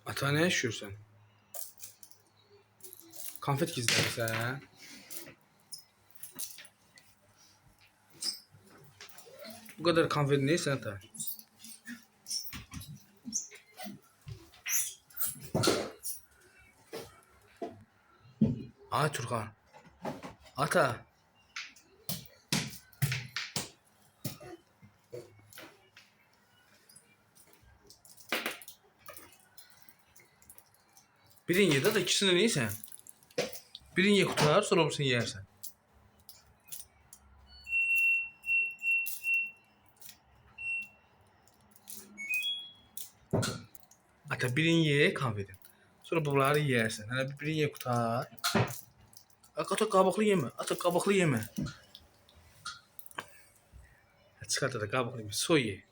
Ata ne yaşıyorsun? Konfet gizlersen. Bu kadar konfet neyse ata? Ay Turkan. Ata. Birini ye de ikisini neyse. Birini ye kurtar sonra birisini yersen. Ata birini ye konfetin. Sonra bunları yersen. Hani birini ye kurtar. Ata kabuklu yeme. Ata kabuklu yeme. Çıkart da kabuklu yeme. Soy ye.